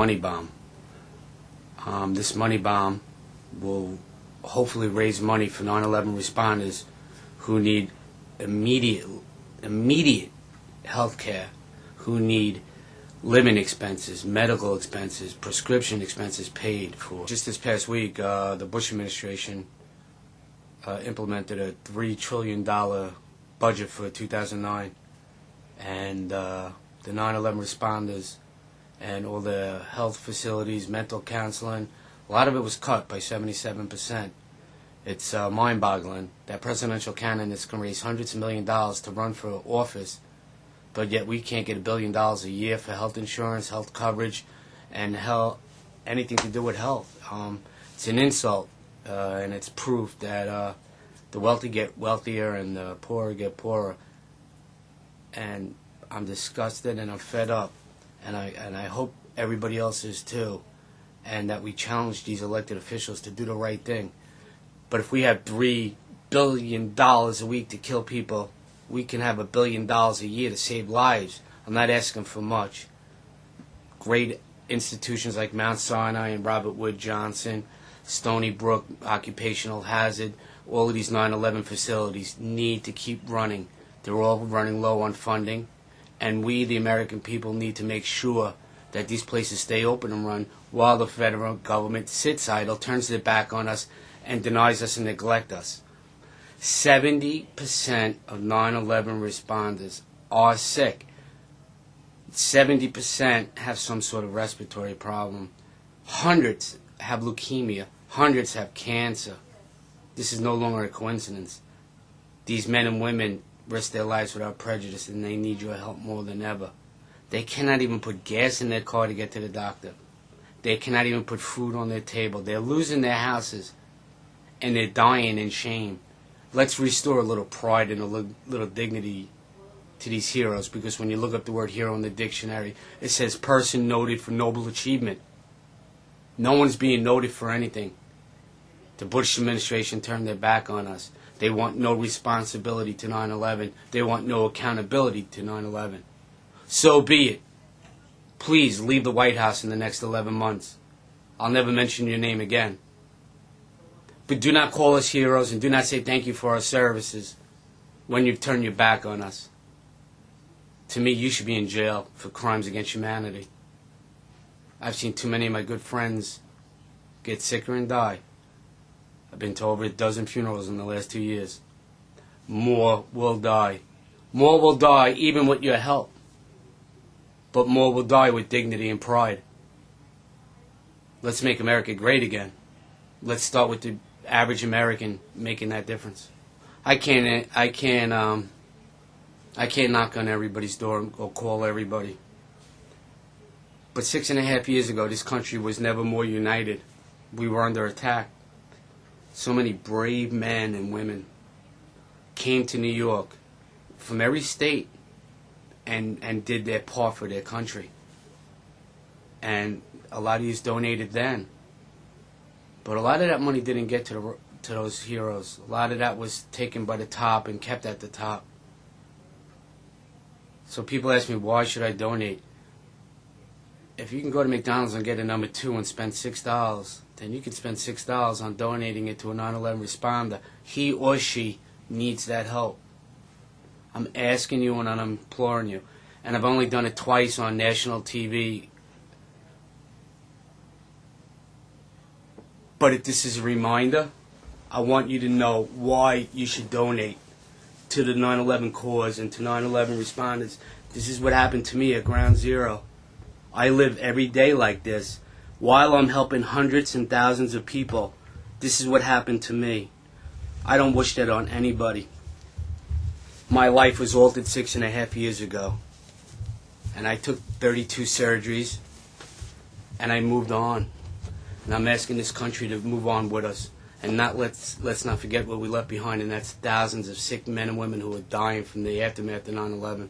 money bomb. This money bomb will hopefully raise money for 9/11 responders who need immediate health care, who need living expenses, medical expenses, prescription expenses paid for. Just this past week, the Bush administration implemented a $3 trillion budget for 2009, and the 9/11 responders and all the health facilities, mental counseling, a lot of it was cut by 77%. It's mind-boggling that presidential candidates can raise hundreds of millions of dollars to run for office, but yet we can't get $1 billion a year for health insurance, health coverage, and anything to do with health. It's an insult, and it's proof that the wealthy get wealthier and the poorer get poorer. And I'm disgusted and I'm fed up, and I hope everybody else is too, and that we challenge these elected officials to do the right thing. But if we have $3 billion a week to kill people, we can have $1 billion a year to save lives. I'm not asking for much. Great institutions like Mount Sinai and Robert Wood Johnson, Stony Brook, Occupational Hazard, all of these 9/11 facilities need to keep running. They're all running low on funding, and we, the American people, need to make sure that these places stay open and run while the federal government sits idle, turns their back on us, and denies us and neglects us. 70% of 9/11 responders are sick. 70% have some sort of respiratory problem. Hundreds have leukemia. Hundreds have cancer. This is no longer a coincidence. These men and women risk their lives without prejudice, and they need your help more than ever. They cannot even put gas in their car to get to the doctor. They cannot even put food on their table. They're losing their houses, and they're dying in shame. Let's restore a little pride and a little dignity to these heroes, because when you look up the word hero in the dictionary, it says person noted for noble achievement. No one's being noted for anything. The Bush administration turned their back on us. They want no responsibility to 9/11. They want no accountability to 9/11. So be it. Please leave the White House in the next 11 months. I'll never mention your name again. But do not call us heroes, and do not say thank you for our services when you've turned your back on us. To me, you should be in jail for crimes against humanity. I've seen too many of my good friends get sicker and die. I've been to over a dozen funerals in the last 2 years. More will die. More will die even with your help. But more will die with dignity and pride. Let's make America great again. Let's start with the average American making that difference. I can't knock on everybody's door or call everybody. But 6.5 years ago, this country was never more united. We were under attack. So many brave men and women came to New York from every state and did their part for their country. And a lot of you donated then. But a lot of that money didn't get to those heroes. A lot of that was taken by the top and kept at the top. So people ask me, why should I donate? If you can go to McDonald's and get a number 2 and spend $6, then you can spend $6 on donating it to a 9/11 responder. He or she needs that help. I'm asking you and I'm imploring you. And I've only done it twice on national TV. But if this is a reminder, I want you to know why you should donate to the 9/11 cause and to 9/11 responders. This is what happened to me at Ground Zero. I live every day like this. While I'm helping hundreds and thousands of people, this is what happened to me. I don't wish that on anybody. My life was altered 6.5 years ago. And I took 32 surgeries, and I moved on. And I'm asking this country to move on with us. And let's not forget what we left behind, and that's thousands of sick men and women who are dying from the aftermath of 9/11.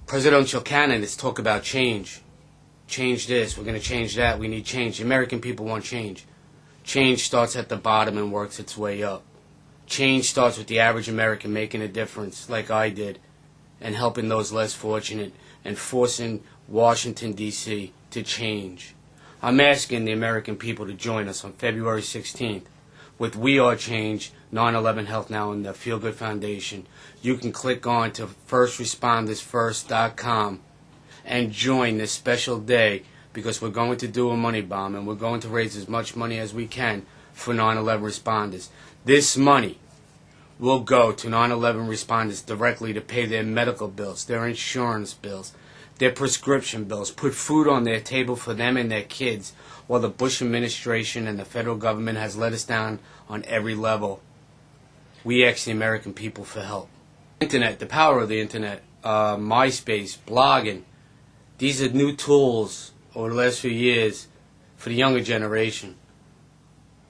Presidential candidates talk about change. Change this, we're going to change that, we need change. The American people want change. Change starts at the bottom and works its way up. Change starts with the average American making a difference, like I did, and helping those less fortunate and forcing Washington, D.C. to change. I'm asking the American people to join us on February 16th with We Are Change, 9/11 Health Now, and the Feel Good Foundation. You can click on to firstrespondersfirst.com and join this special day, because we're going to do a money bomb and we're going to raise as much money as we can for 9/11 responders. This money will go to 9/11 responders directly to pay their medical bills, their insurance bills, their prescription bills, put food on their table for them and their kids, while the Bush administration and the federal government has let us down on every level. We ask the American people for help. Internet, the power of the internet, MySpace, blogging, these are new tools over the last few years for the younger generation.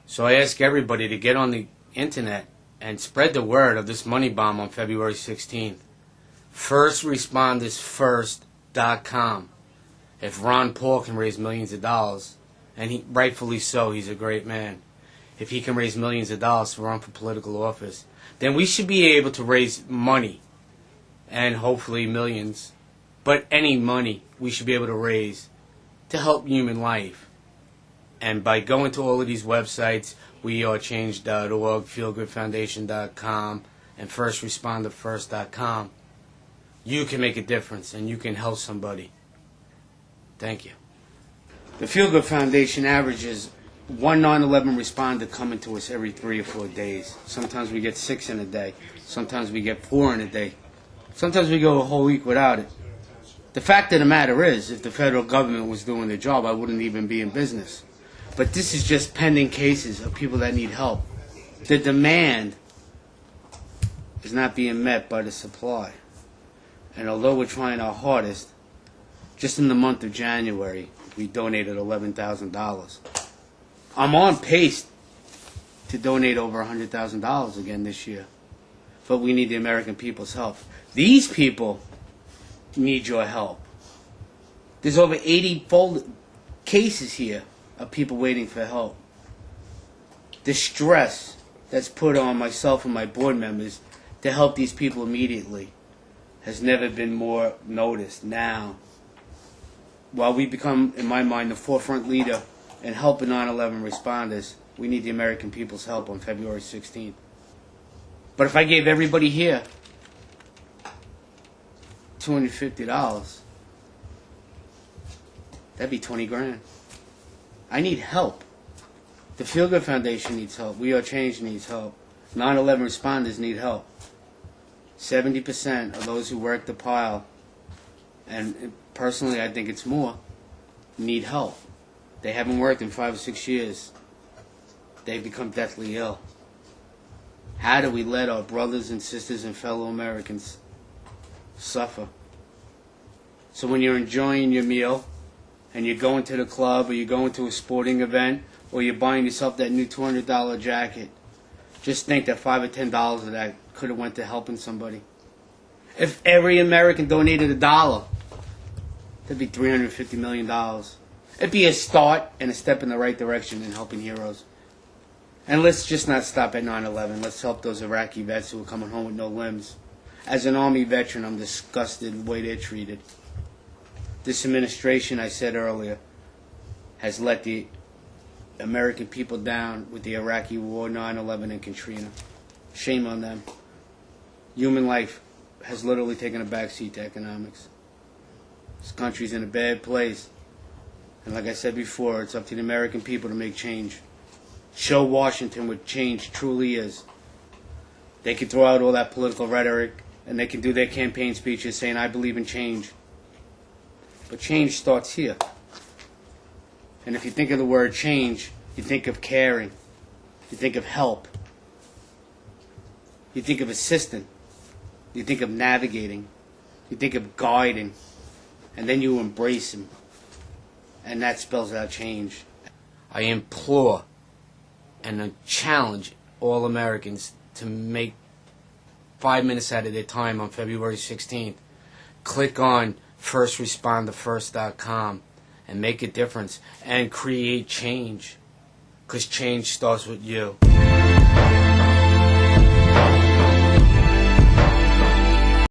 So I ask everybody to get on the internet and spread the word of this money bomb on February 16th. FirstRespondersFirst.com. If Ron Paul can raise millions of dollars, and he rightfully so, he's a great man, if he can raise millions of dollars to run for political office, then we should be able to raise money, and hopefully millions, but any money we should be able to raise to help human life. And by going to all of these websites, wearechange.org, feelgoodfoundation.com, and firstresponderfirst.com, you can make a difference and you can help somebody. Thank you. The Feel Good Foundation averages one 9/11 responder coming to us every 3 or 4 days. Sometimes we get 6 in a day. Sometimes we get 4 in a day. Sometimes we go a whole week without it. The fact of the matter is, if the federal government was doing their job, I wouldn't even be in business. But this is just pending cases of people that need help. The demand is not being met by the supply. And although we're trying our hardest, just in the month of January, we donated $11,000. I'm on pace to donate over $100,000 again this year. But we need the American people's help. These people need your help. There's over 80 cases here of people waiting for help. The stress that's put on myself and my board members to help these people immediately has never been more noticed. Now, while we become, in my mind, the forefront leader in helping 9/11 responders, we need the American people's help on February 16th. But if I gave everybody here $250, that'd be 20 grand. I need help. The Feel Good Foundation needs help. We Are Change needs help. 9/11 responders need help. 70% of those who work the pile, and personally I think it's more, need help. They haven't worked in 5 or 6 years. They've become deathly ill. How do we let our brothers and sisters and fellow Americans suffer? So when you're enjoying your meal and you're going to the club or you're going to a sporting event or you're buying yourself that new $200 jacket, just think that $5 or $10 of that could have went to helping somebody. If every American donated $1, that'd be $350 million. It'd be a start and a step in the right direction in helping heroes. And let's just not stop at 9/11. Let's help those Iraqi vets who are coming home with no limbs. As an Army veteran, I'm disgusted with the way they're treated. This administration, I said earlier, has let the American people down with the Iraqi war, 9/11, and Katrina. Shame on them. Human life has literally taken a backseat to economics. This country's in a bad place. And like I said before, it's up to the American people to make change. Show Washington what change truly is. They can throw out all that political rhetoric, and they can do their campaign speeches saying, I believe in change. But change starts here. And if you think of the word change, you think of caring. You think of help. You think of assisting. You think of navigating. You think of guiding. And then you embrace him. And that spells out change. I implore and I challenge all Americans to make 5 minutes out of their time on February 16th. Click on firstresponderfirst.com and make a difference and create change. Because change starts with you.